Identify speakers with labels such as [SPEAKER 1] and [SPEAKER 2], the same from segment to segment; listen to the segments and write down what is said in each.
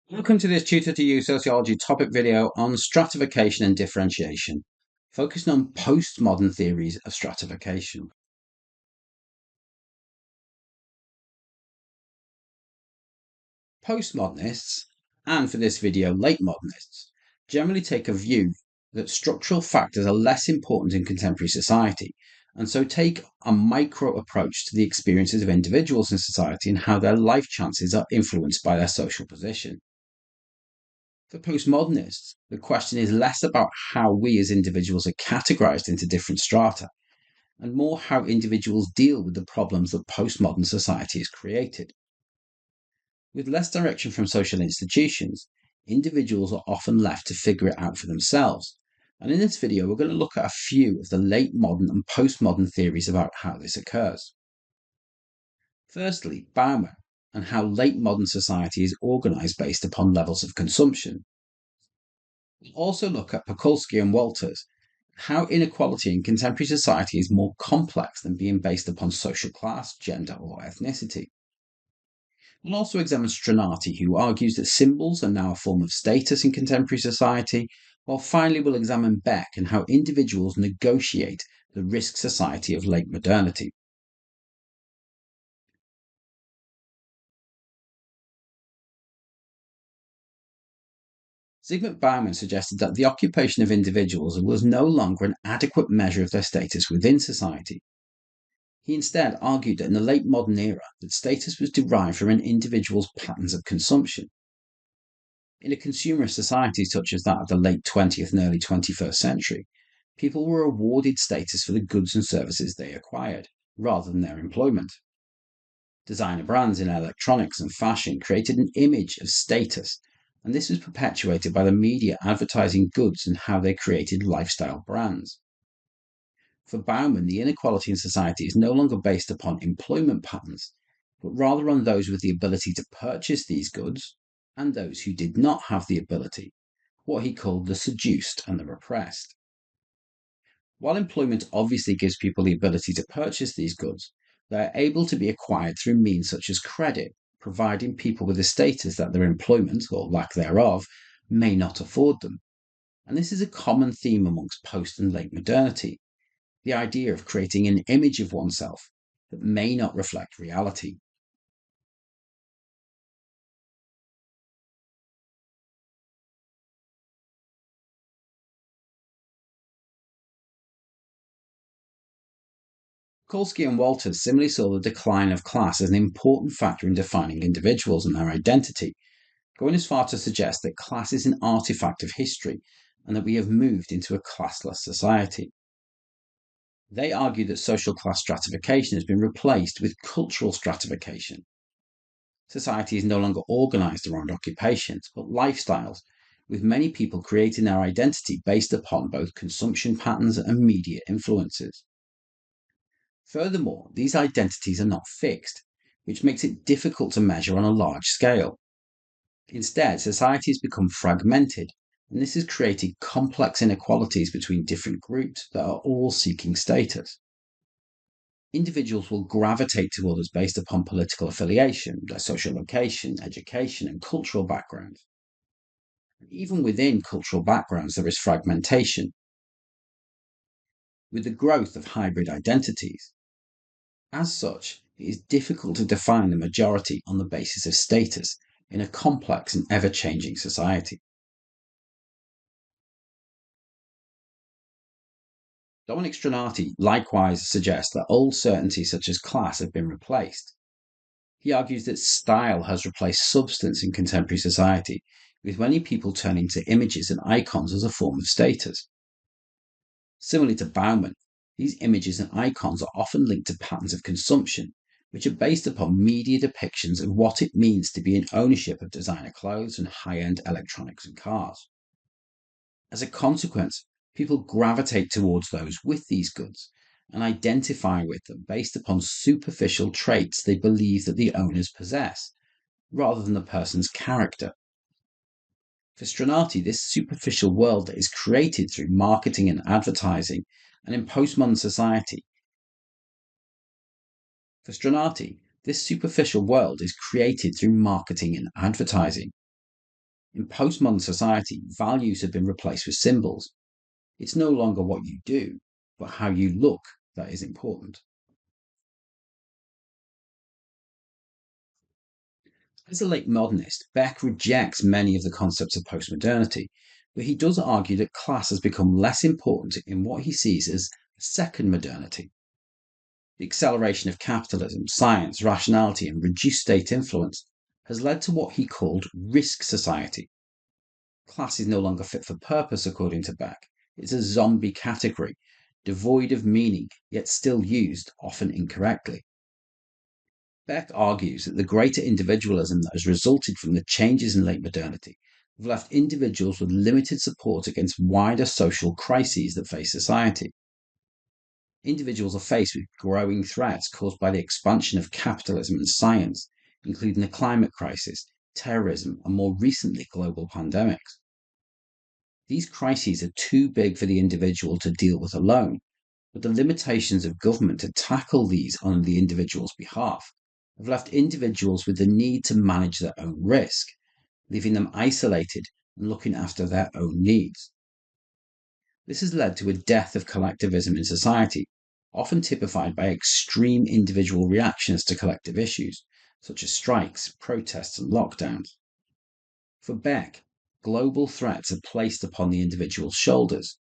[SPEAKER 1] Welcome to this Tutor to You Sociology topic video on stratification and differentiation, focusing on postmodern theories of stratification. Postmodernists, and for this video, late modernists, generally take a view that structural factors are less important in contemporary society, and so take a micro approach to the experiences of individuals in society and how their life chances are influenced by their social position. For postmodernists, the question is less about how we as individuals are categorized into different strata, and more how individuals deal with the problems that postmodern society has created. With less direction from social institutions, individuals are often left to figure it out for themselves. And in this video, we're going to look at a few of the late modern and postmodern theories about how this occurs. Firstly, Bauman and how late modern society is organized based upon levels of consumption. We'll also look at Pokulsky and Walters, how inequality in contemporary society is more complex than being based upon social class, gender, or ethnicity. We'll also examine Stronati, who argues that symbols are now a form of status in contemporary society, while finally we'll examine Beck and how individuals negotiate the risk society of late modernity. Zygmunt Bauman suggested that the occupation of individuals was no longer an adequate measure of their status within society. He instead argued that in the late modern era, that status was derived from an individual's patterns of consumption. In a consumerist society such as that of the late 20th and early 21st century, people were awarded status for the goods and services they acquired, rather than their employment. Designer brands in electronics and fashion created an image of status, and this was perpetuated by the media advertising goods and how they created lifestyle brands. For Bauman, the inequality in society is no longer based upon employment patterns, but rather on those with the ability to purchase these goods and those who did not have the ability, what he called the seduced and the repressed. While employment obviously gives people the ability to purchase these goods, they are able to be acquired through means such as credit, providing people with a status that their employment, or lack thereof, may not afford them. And this is a common theme amongst post and late modernity, the idea of creating an image of oneself that may not reflect reality. Kolsky and Walters similarly saw the decline of class as an important factor in defining individuals and their identity, going as far to suggest that class is an artifact of history and that we have moved into a classless society. They argue that social class stratification has been replaced with cultural stratification. Society is no longer organized around occupations, but lifestyles, with many people creating their identity based upon both consumption patterns and media influences. Furthermore, these identities are not fixed, which makes it difficult to measure on a large scale. Instead, society has become fragmented, and this has created complex inequalities between different groups that are all seeking status. Individuals will gravitate to others based upon political affiliation, their social location, education, and cultural background. Even within cultural backgrounds, there is fragmentation, with the growth of hybrid identities. As such, it is difficult to define the majority on the basis of status in a complex and ever changing society. Dominic Stronati likewise suggests that old certainties such as class have been replaced. He argues that style has replaced substance in contemporary society, with many people turning to images and icons as a form of status. Similarly to Bauman, these images and icons are often linked to patterns of consumption, which are based upon media depictions of what it means to be in ownership of designer clothes and high end electronics and cars. As a consequence, people gravitate towards those with these goods and identify with them based upon superficial traits they believe that the owners possess, rather than the person's character. For Stronati, this superficial world is created through marketing and advertising, and in postmodern society, for Stronati, this superficial world is created through marketing and advertising. In postmodern society, values have been replaced with symbols. It's no longer what you do, but how you look that is important. As a late modernist, Beck rejects many of the concepts of postmodernity, but he does argue that class has become less important in what he sees as second modernity. The acceleration of capitalism, science, rationality, and reduced state influence has led to what he called risk society. Class is no longer fit for purpose, according to Beck. It's a zombie category, devoid of meaning, yet still used, often incorrectly. Beck argues that the greater individualism that has resulted from the changes in late modernity have left individuals with limited support against wider social crises that face society. Individuals are faced with growing threats caused by the expansion of capitalism and science, including the climate crisis, terrorism, and more recently, global pandemics. These crises are too big for the individual to deal with alone, but the limitations of government to tackle these on the individual's behalf have left individuals with the need to manage their own risk, leaving them isolated and looking after their own needs. This has led to a death of collectivism in society, often typified by extreme individual reactions to collective issues, such as strikes, protests, and lockdowns. For Beck, global threats are placed upon the individual's shoulders,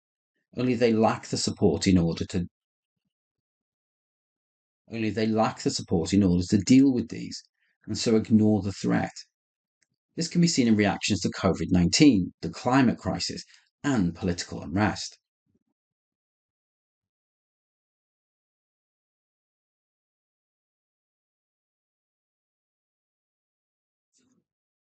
[SPEAKER 1] only they lack the support in order to deal with these, and so ignore the threat. This can be seen in reactions to COVID-19, the climate crisis, and political unrest.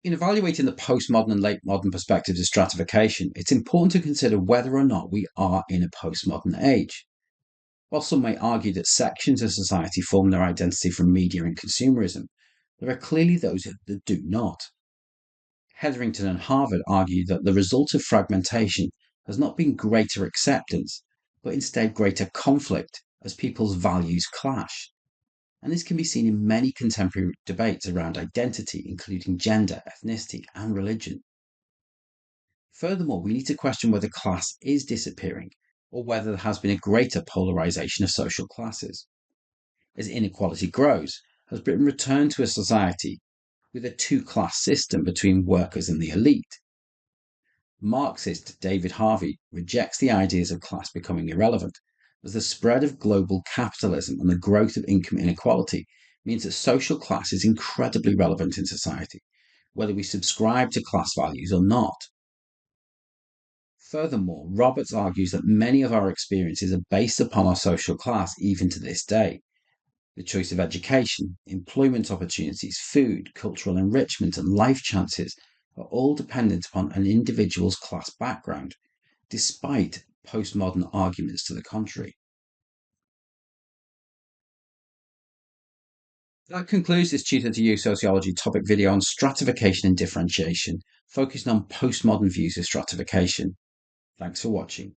[SPEAKER 1] In evaluating the postmodern and late modern perspectives of stratification, it's important to consider whether or not we are in a postmodern age. While some may argue that sections of society form their identity from media and consumerism, there are clearly those that do not. Hetherington and Harvard argue that the result of fragmentation has not been greater acceptance, but instead greater conflict as people's values clash. And this can be seen in many contemporary debates around identity, including gender, ethnicity, and religion. Furthermore, we need to question whether class is disappearing or whether there has been a greater polarization of social classes. As inequality grows, has Britain returned to a society with a two-class system between workers and the elite? Marxist David Harvey rejects the ideas of class becoming irrelevant, as the spread of global capitalism and the growth of income inequality means that social class is incredibly relevant in society, whether we subscribe to class values or not. Furthermore, Roberts argues that many of our experiences are based upon our social class even to this day. The choice of education, employment opportunities, food, cultural enrichment, and life chances are all dependent upon an individual's class background, despite postmodern arguments to the contrary. That concludes this Tutor to You Sociology topic video on stratification and differentiation, focused on postmodern views of stratification. Thanks for watching.